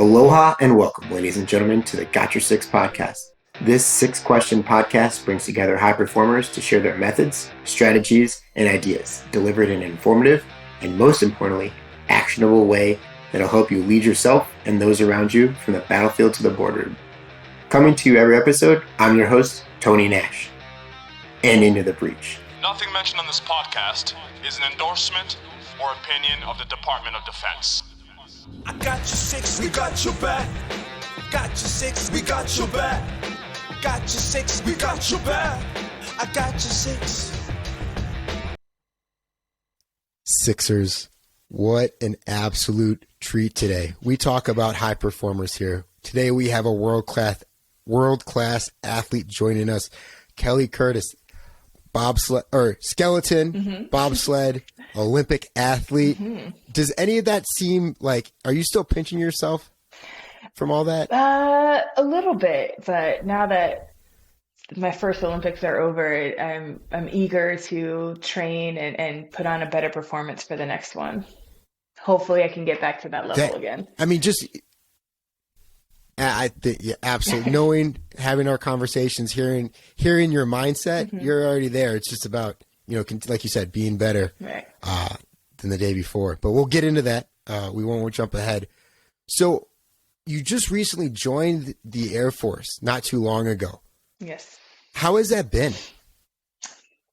Aloha and welcome, ladies and gentlemen, to the Got Your Six podcast. This six-question podcast brings together high performers to share their methods, strategies, and ideas, delivered in an informative and, most importantly, actionable way that'll help you lead yourself and those around you from the battlefield to the boardroom. Coming to you every episode, I'm your host, Tony Nash. And into the breach. Nothing mentioned on this podcast is an endorsement or opinion of the Department of Defense. I got your six, we got your back. Got your six, we got your back. Got your six, we got your back. I got your six. Sixers, what an absolute treat today. We talk about high performers here. Today we have a world-class athlete joining us, Kelly Curtis, bobsled or skeleton, bobsled, Olympic athlete. Does any of that seem like, are you still pinching yourself from all that? A little bit, but now that my first Olympics are over, I'm eager to train and put on a better performance for the next one. Hopefully I can get back to that level again. I mean, I think, yeah, absolutely. Knowing, having our conversations, hearing your mindset, you're already there. It's just about, like you said, being better than the day before. But we'll get into that. We won't jump ahead. So you just recently joined the Air Force not too long ago. Yes. How has that been?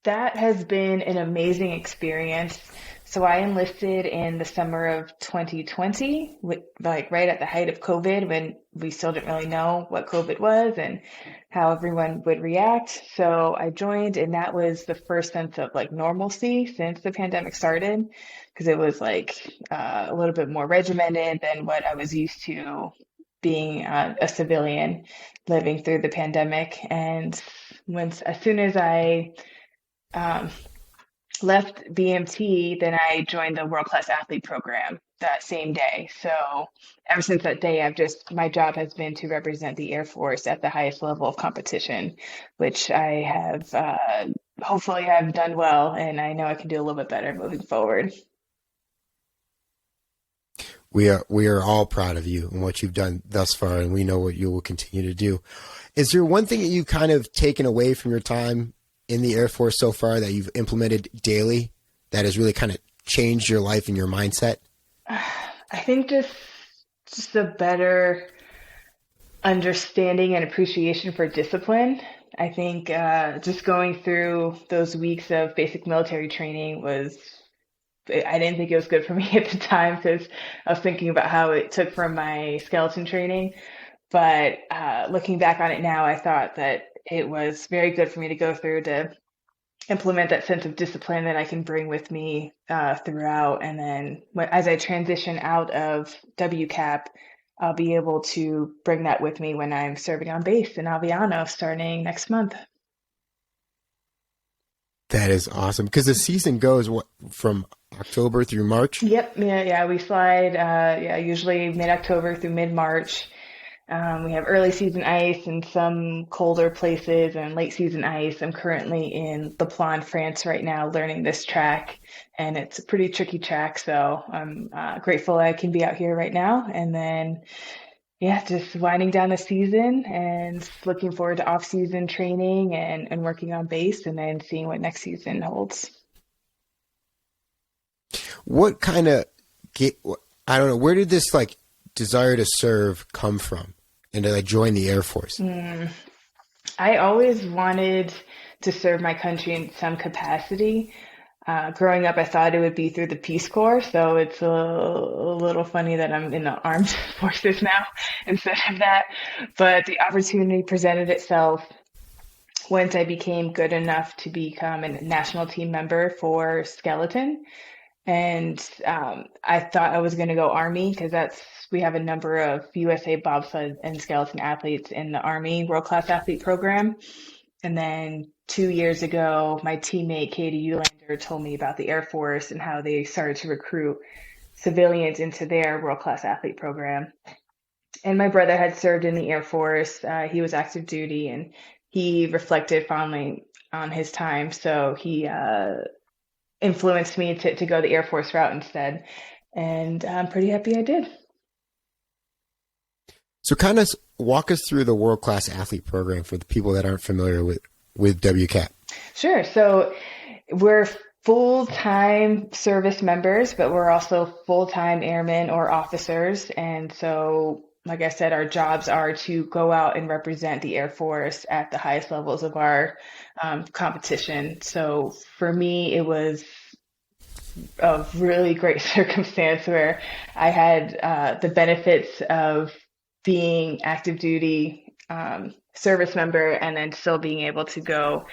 That has been an amazing experience. So I enlisted in the summer of 2020, like right at the height of COVID, when we still didn't really know what COVID was and how everyone would react. So I joined, and that was the first sense of like normalcy since the pandemic started, because it was like a little bit more regimented than what I was used to being a civilian living through the pandemic. And as soon as I left BMT, then I joined the World Class Athlete program that same day. So ever since that day, my job has been to represent the Air Force at the highest level of competition, which I have, hopefully I've done well, and I know I can do a little bit better moving forward. We are all proud of you and what you've done thus far, and we know what you will continue to do. Is there one thing that you've kind of taken away from your time in the Air Force so far that you've implemented daily that has really kind of changed your life and your mindset? I think just a better understanding and appreciation for discipline. I think just going through those weeks of basic military training I didn't think it was good for me at the time, because I was thinking about how it took from my skeleton training. But looking back on it now, I thought that it was very good for me to go through to implement that sense of discipline that I can bring with me throughout. And then as I transition out of WCAP, I'll be able to bring that with me when I'm serving on base in Aviano starting next month. That is awesome, because the season goes from October through March? Yep. Yeah. We slide, usually mid-October through mid-March. We have early season ice in some colder places and late season ice. I'm currently in La Plagne, France right now, learning this track, and it's a pretty tricky track. So I'm grateful I can be out here right now. And then, just winding down the season and looking forward to off-season training and working on base, and then seeing what next season holds. What kind of, I don't know, where did this desire to serve come from and to join the Air Force? I always wanted to serve my country in some capacity. Growing up, I thought it would be through the Peace Corps, so it's a little funny that I'm in the armed forces now instead of that. But the opportunity presented itself once I became good enough to become a national team member for skeleton. And I thought I was going to go Army, because we have a number of USA bobsled and skeleton athletes in the Army World Class Athlete program. And then 2 years ago, my teammate Katie Ulander told me about the Air Force and how they started to recruit civilians into their World Class Athlete program. And my brother had served in the Air Force. He was active duty, and he reflected fondly on his time. So he influenced me to go the Air Force route instead. And I'm pretty happy I did. So kind of walk us through the world-class athlete program for the people that aren't familiar with WCAT. Sure. So we're full-time service members, but we're also full-time airmen or officers. And so, like I said, our jobs are to go out and represent the Air Force at the highest levels of our competition. So for me, it was a really great circumstance where I had the benefits of being active duty service member and then still being able to go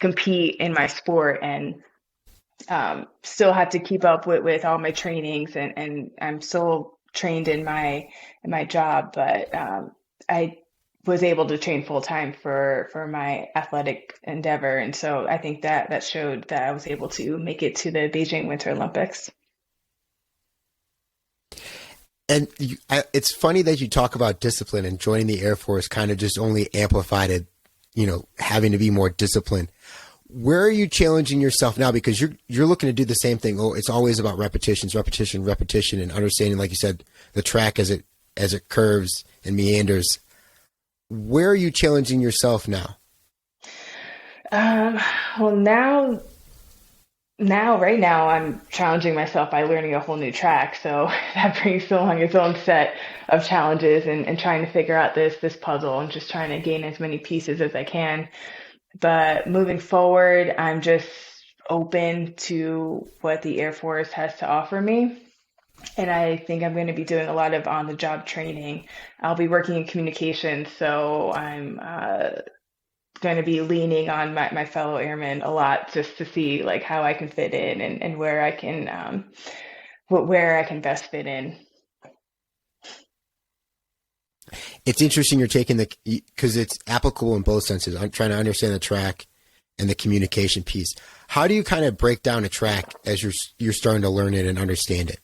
compete in my sport and still have to keep up with all my trainings and I'm still trained in my job, but I was able to train full time for my athletic endeavor. And so I think that showed that I was able to make it to the Beijing Winter Olympics. And it's funny that you talk about discipline, and joining the Air Force kind of just only amplified it, having to be more disciplined. Where are you challenging yourself now? Because you're looking to do the same thing. Oh, it's always about repetition, and understanding, like you said, the track as it curves and meanders. Where are you challenging yourself now? Well, right now, I'm challenging myself by learning a whole new track. So that brings along its own set of challenges and trying to figure out this puzzle and just trying to gain as many pieces as I can. But moving forward, I'm just open to what the Air Force has to offer me. And I think I'm going to be doing a lot of on-the-job training. I'll be working in communications, so I'm going to be leaning on my fellow airmen a lot just to see like how I can fit in and where I can best fit in. It's interesting you're taking because it's applicable in both senses. I'm trying to understand the track and the communication piece. How do you kind of break down a track as you're starting to learn it and understand it?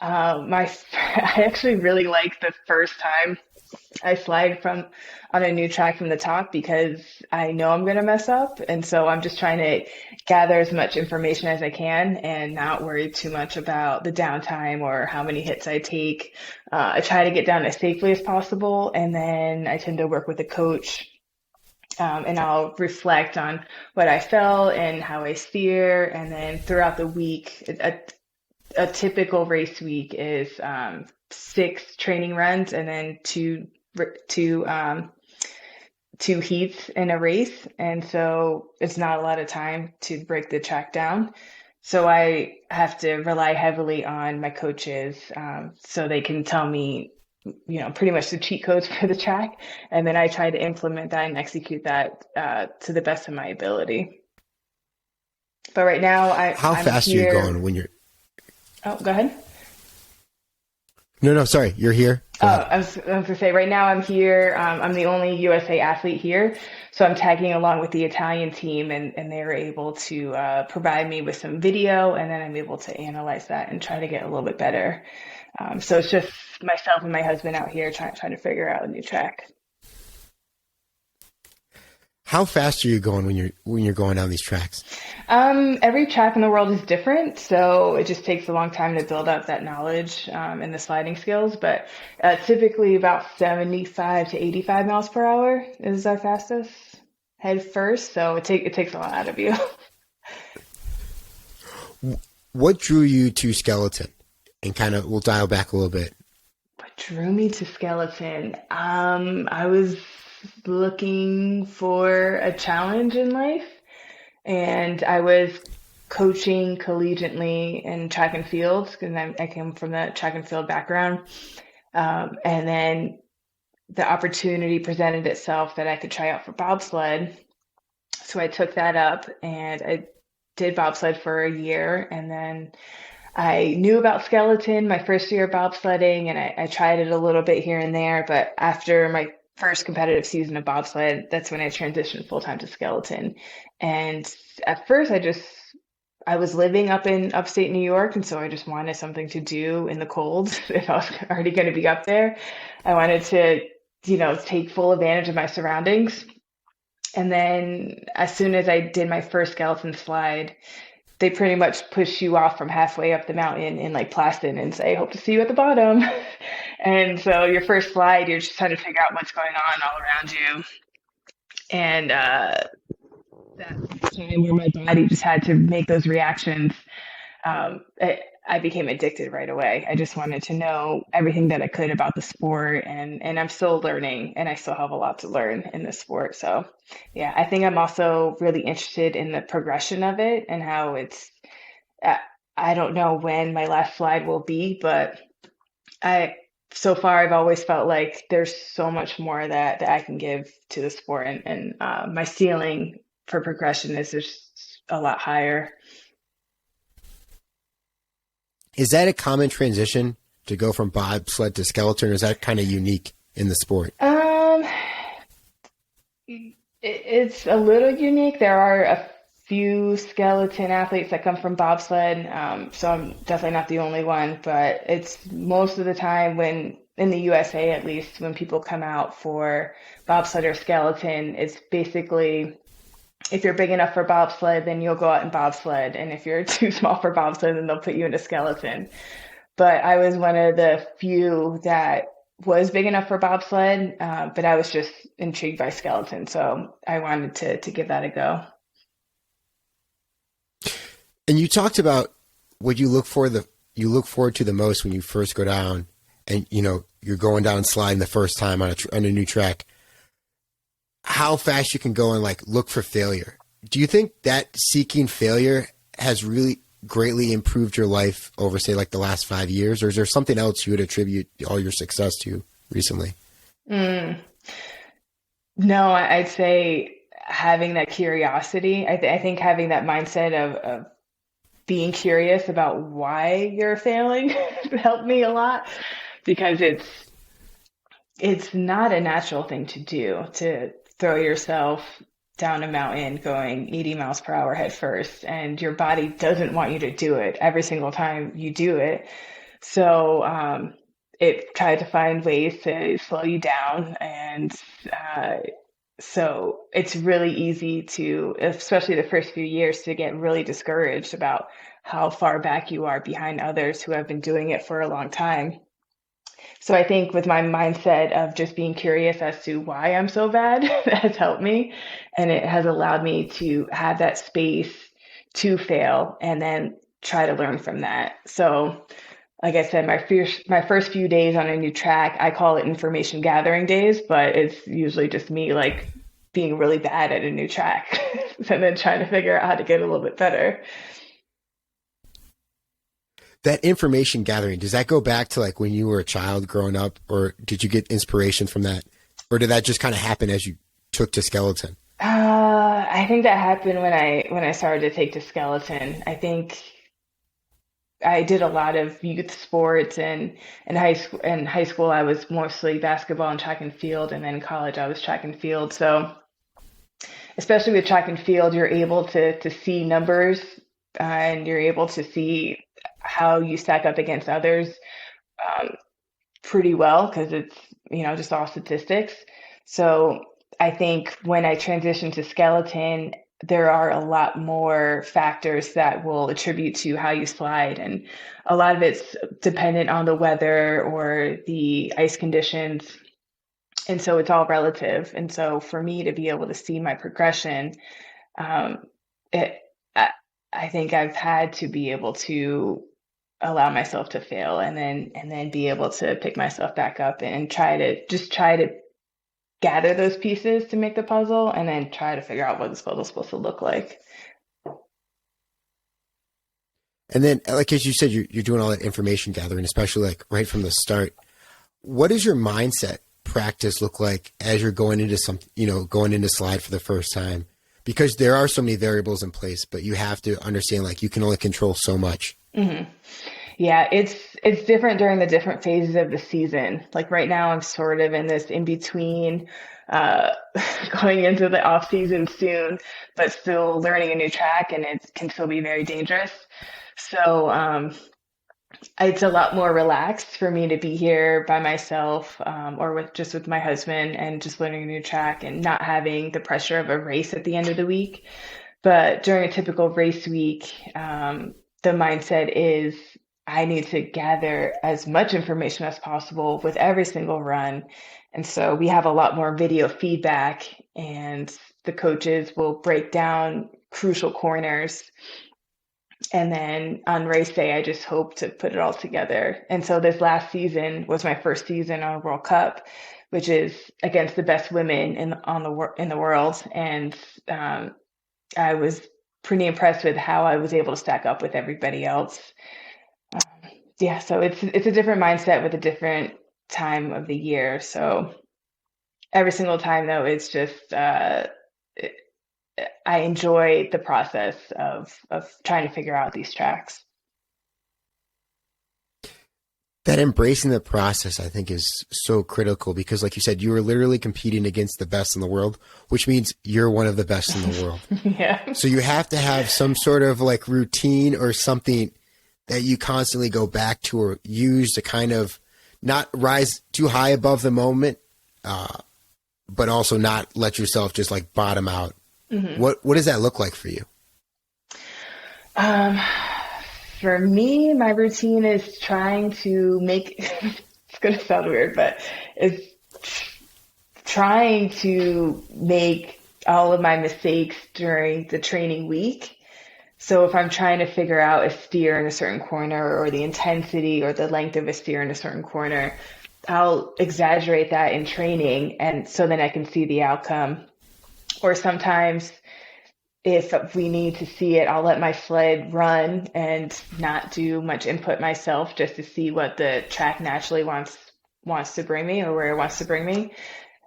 I actually really like the first time I slide on a new track from the top because I know I'm going to mess up. And so I'm just trying to gather as much information as I can and not worry too much about the downtime or how many hits I take. I try to get down as safely as possible. And then I tend to work with a coach and I'll reflect on what I felt and how I steer. And then throughout the week, a typical race week is 6 training runs and then two heats in a race. And so it's not a lot of time to break the track down. So I have to rely heavily on my coaches so they can tell me, pretty much the cheat codes for the track. And then I try to implement that and execute that to the best of my ability. But right now, How fast are you going when you're... Oh, go ahead. No, sorry. You're here. I was going to say, right now I'm here. I'm the only USA athlete here. So I'm tagging along with the Italian team and they were able to provide me with some video and then I'm able to analyze that and try to get a little bit better. So it's just myself and my husband out here trying to figure out a new track. How fast are you going when you're going down these tracks? Every track in the world is different, so it just takes a long time to build up that knowledge and the sliding skills. But typically about 75 to 85 miles per hour is our fastest head first. So it takes a lot out of you. What drew you to skeleton? And kind of, we'll dial back a little bit. What drew me to skeleton? I was looking for a challenge in life, and I was coaching collegiately in track and field because I came from that track and field background, and then the opportunity presented itself that I could try out for bobsled, so I took that up and I did bobsled for a year, and then I knew about skeleton my first year of bobsledding, and I tried it a little bit here and there, but after my first competitive season of bobsled, that's when I transitioned full-time to skeleton. And at first I was living up in upstate New York, and so I just wanted something to do in the cold if I was already going to be up there. I wanted to, take full advantage of my surroundings. And then as soon as I did my first skeleton slide, they pretty much push you off from halfway up the mountain in like Plaston and say, hope to see you at the bottom. And so your first slide, you're just trying to figure out what's going on all around you. And that time where my body just had to make those reactions, I became addicted right away. I just wanted to know everything that I could about the sport, and I'm still learning, and I still have a lot to learn in this sport. So, yeah, I think I'm also really interested in the progression of it and how it's. Uh, I don't know when my last slide will be, but I so far I've always felt like there's so much more that I can give to the sport, and my ceiling for progression is just a lot higher. Is that a common transition to go from bobsled to skeleton, or is that kind of unique in the sport? It's a little unique. There are a few skeleton athletes that come from bobsled, so I'm definitely not the only one. But it's most of the time when in the USA, at least, when people come out for bobsled or skeleton, it's basically if you're big enough for bobsled, then you'll go out and bobsled, and if you're too small for bobsled, then they'll put you in a skeleton. But I was one of the few that was big enough for bobsled, but I was just intrigued by skeleton, so I wanted to give that a go. And you talked about what you look forward to the most when you first go down, and you're going down sliding the first time on a new track. How fast you can go and look for failure. Do you think that seeking failure has really greatly improved your life over, say, the last 5 years, or is there something else you would attribute all your success to recently? No, I'd say having that curiosity. I think having that mindset of being curious about why you're failing helped me a lot, because it's not a natural thing to do, to throw yourself down a mountain going 80 miles per hour head first, and your body doesn't want you to do it every single time you do it. So it tried to find ways to slow you down, and so it's really easy to, especially the first few years, to get really discouraged about how far back you are behind others who have been doing it for a long time. So I think with my mindset of just being curious as to why I'm so bad, that has helped me. And it has allowed me to have that space to fail and then try to learn from that. So like I said, my first few days on a new track, I call it information gathering days, but it's usually just me being really bad at a new track and then trying to figure out how to get a little bit better. That information gathering, does that go back to when you were a child growing up, or did you get inspiration from that? Or did that just kind of happen as you took to skeleton? I think that happened when I started to take to skeleton. I think I did a lot of youth sports, and in high school I was mostly basketball and track and field, and then in college I was track and field. So especially with track and field, you're able to see numbers, and you're able to see how you stack up against others pretty well, because it's just all statistics. So I think when I transitioned to skeleton, there are a lot more factors that will attribute to how you slide, and a lot of it's dependent on the weather or the ice conditions, and so it's all relative. And so for me to be able to see my progression, it, I think I've had to be able to allow myself to fail, and then be able to pick myself back up and try to gather those pieces to make the puzzle, and then try to figure out what this puzzle is supposed to look like. And then, as you said, you're doing all that information gathering, especially right from the start. What does your mindset practice look like as you're going into going into slide for the first time? Because there are so many variables in place, but you have to understand you can only control so much. Mm-hmm. Yeah, it's different during the different phases of the season. Like right now, I'm sort of in this in between, going into the off season soon, but still learning a new track, and it can still be very dangerous. So it's a lot more relaxed for me to be here by myself, or with my husband, and just learning a new track and not having the pressure of a race at the end of the week. But during a typical race week, the mindset is I need to gather as much information as possible with every single run. And so we have a lot more video feedback, and the coaches will break down crucial corners. And then on race day, I just hope to put it all together. And so this last season was my first season on World Cup, which is against the best women in the world. And I was pretty impressed with how I was able to stack up with everybody else. Yeah, so it's a different mindset with a different time of the year. So every single time though, it's just I enjoy the process of trying to figure out these tracks. That embracing the process, I think, is so critical because, like you said, you are literally competing against the best in the world, which means you're one of the best in the world. Yeah. So you have to have some sort of like routine or something that you constantly go back to or use to kind of not rise too high above the moment, but also not let yourself just like bottom out. Mm-hmm. What does that look like for you? For me, my routine is trying to make, it's going to sound weird, but it's trying to make all of my mistakes during the training week. So if I'm trying to figure out a steer in a certain corner or the intensity or the length of a steer in a certain corner, I'll exaggerate that in training, and so then I can see the outcome. Or sometimes if we need to see it, I'll let my sled run and not do much input myself just to see what the track naturally wants to bring me or where it wants to bring me.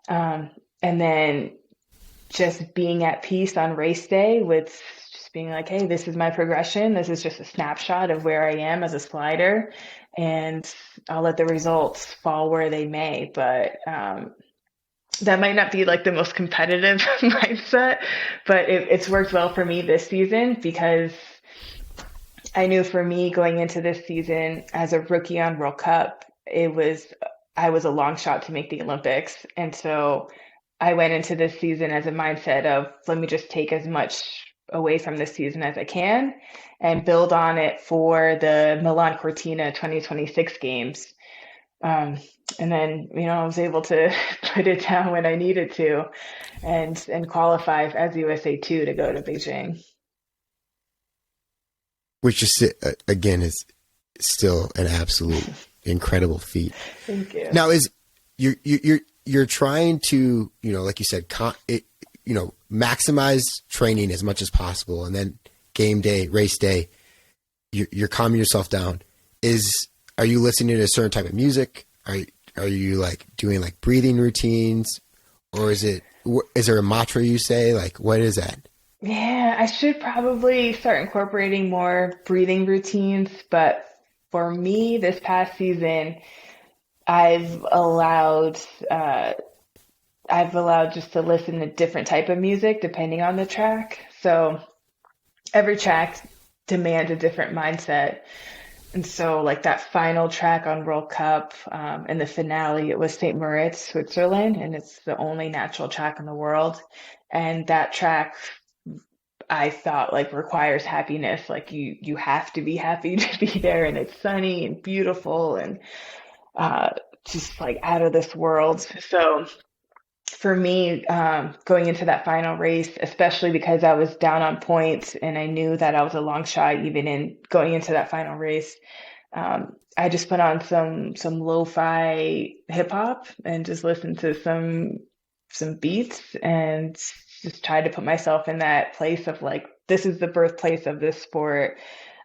And then just being at peace on race day with just being like, hey, this is my progression. This is just a snapshot of where I am as a slider, and I'll let the results fall where they may. But that might not be like the most competitive mindset, but it's worked well for me this season because I knew for me going into this season as a rookie on World Cup, I was a long shot to make the Olympics. And so I went into this season as a mindset of, let me just take as much away from this season as I can and build on it for the Milan Cortina 2026 games. And then, I was able to put it down when I needed to and qualify as USA 2 to go to Beijing. Which is, again, is still an absolute incredible feat. Thank you. Now, you're trying to, like you said, maximize training as much as possible. And then game day, race day, you're calming yourself down. Are you listening to a certain type of music? Are you like doing like breathing routines, or is there a mantra you say? Like, what is that? Yeah, I should probably start incorporating more breathing routines. But for me, this past season, I've allowed just to listen to different type of music depending on the track. So every track demands a different mindset. And so like that final track on World Cup, and the finale, it was St. Moritz, Switzerland, and it's the only natural track in the world. And that track, I thought, like, requires happiness. Like you have to be happy to be there, and it's sunny and beautiful and just like out of this world. So for me, going into that final race, especially because I was down on points and I knew that I was a long shot even in going into that final race, I just put on some lo-fi hip hop and just listened to some beats and just tried to put myself in that place of like, this is the birthplace of this sport,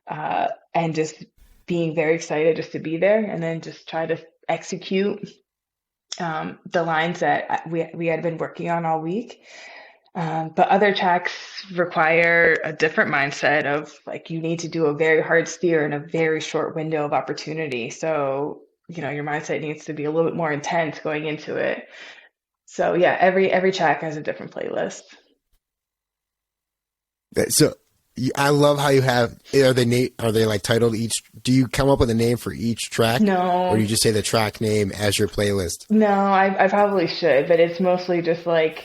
and just being very excited just to be there, and then just try to execute the lines that we had been working on all week. But other tracks require a different mindset of like, you need to do a very hard steer in a very short window of opportunity. So, your mindset needs to be a little bit more intense going into it. So yeah, every track has a different playlist. So I love how you have, are they like titled each, do you come up with a name for each track? No. Or do you just say the track name as your playlist? No, I probably should, but it's mostly just like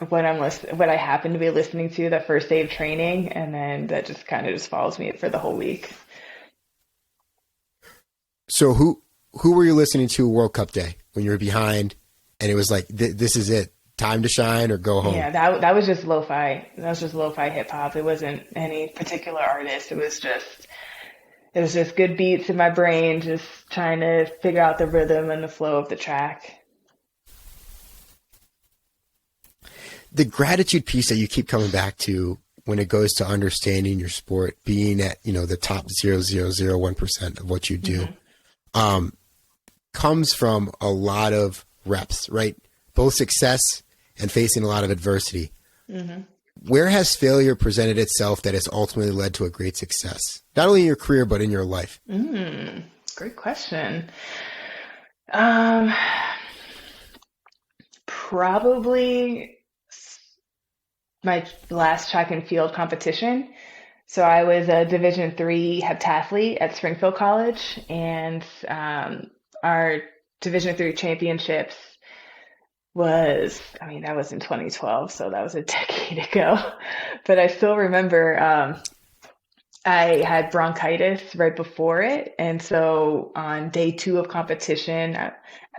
what I happen to be listening to the first day of training, and then that just kind of just follows me for the whole week. So who were you listening to World Cup Day when you were behind and it was like, this is it, time to shine or go home? Yeah, that was just lo-fi. That was just lo-fi hip hop. It wasn't any particular artist. It was just good beats in my brain, just trying to figure out the rhythm and the flow of the track. The gratitude piece that you keep coming back to when it goes to understanding your sport, being at, the top 0.0001% of what you do, comes from a lot of reps, right? Both success and facing a lot of adversity. Mm-hmm. Where has failure presented itself that has ultimately led to a great success? Not only in your career, but in your life? Great question. Probably my last track and field competition. So I was a Division III heptathlete at Springfield College, and our Division III championships that was in 2012, so that was a decade ago. But I still remember I had bronchitis right before it. And so on day 2 of competition,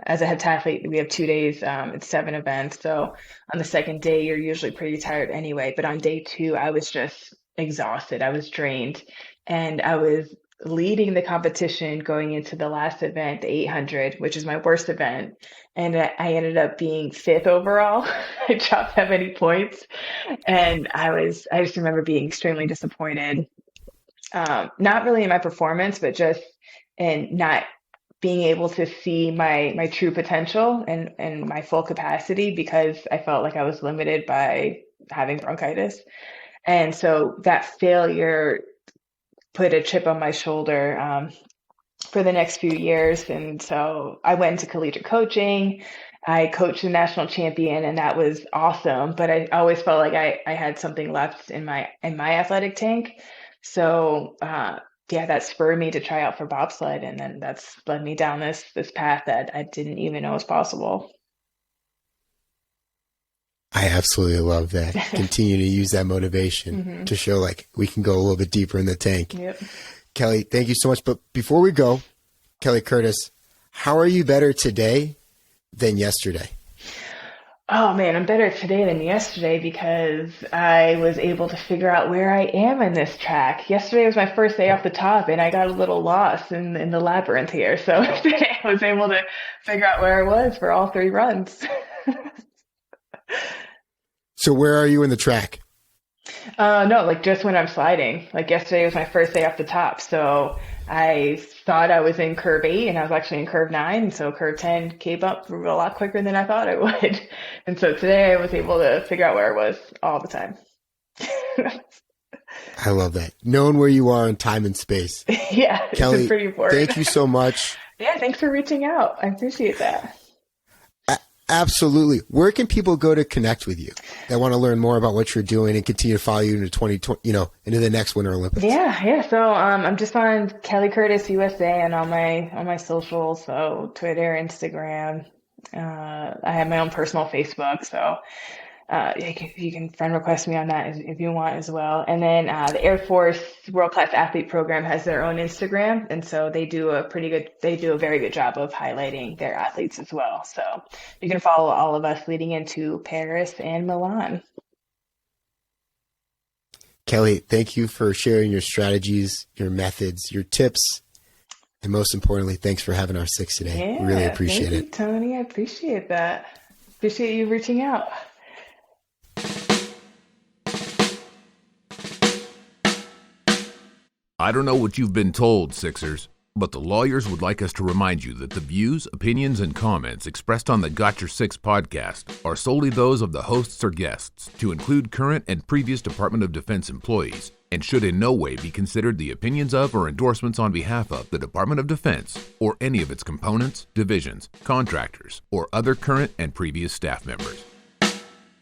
as a heptathlete, we have 2 days, it's 7 events. So on the second day, you're usually pretty tired anyway. But on day 2, I was just exhausted. I was drained. And I was leading the competition going into the last event, the 800, which is my worst event. And I ended up being 5th overall. I dropped that many points. And I just remember being extremely disappointed. Not really in my performance, but just in not being able to see my true potential and my full capacity, because I felt like I was limited by having bronchitis. And so that failure put a chip on my shoulder for the next few years. And so I went into collegiate coaching. I coached the national champion, and that was awesome. But I always felt like I had something left in my athletic tank. So that spurred me to try out for bobsled, and then that's led me down this path that I didn't even know was possible. I absolutely love that. Continue to use that motivation to show like we can go a little bit deeper in the tank. Yep. Kelly, thank you so much. But before we go, Kelly Curtis, how are you better today than yesterday? Oh man, I'm better today than yesterday because I was able to figure out where I am in this track. Yesterday was my first day off the top, and I got a little lost in the labyrinth here. So today I was able to figure out where I was for all 3 runs. So where are you in the track? No, like just when I'm sliding. Like yesterday was my first day off the top. So I thought I was in curve 8 and I was actually in curve 9. And so curve 10 came up a lot quicker than I thought it would. And so today I was able to figure out where I was all the time. I love that. Knowing where you are in time and space. Yeah, Kelly, it's pretty important. Thank you so much. Yeah, thanks for reaching out. I appreciate that. Absolutely. Where can people go to connect with you that want to learn more about what you're doing and continue to follow you into 2020, into the next Winter Olympics? Yeah. So I'm just on Kelly Curtis USA and on my socials, so Twitter, Instagram. I have my own personal Facebook, so you can friend request me on that if you want as well. And then the Air Force World Class Athlete Program has their own Instagram, and so they do a very good job of highlighting their athletes as well. So you can follow all of us leading into Paris and Milan. Kelly, thank you for sharing your strategies, your methods, your tips, and most importantly, thanks for having our 6 today. Yeah, really appreciate it. Thank you, Tony. I appreciate that. Appreciate you reaching out. I don't know what you've been told, Sixers, but the lawyers would like us to remind you that the views, opinions, and comments expressed on the Got Your 6 podcast are solely those of the hosts or guests, to include current and previous Department of Defense employees, and should in no way be considered the opinions of or endorsements on behalf of the Department of Defense or any of its components, divisions, contractors, or other current and previous staff members.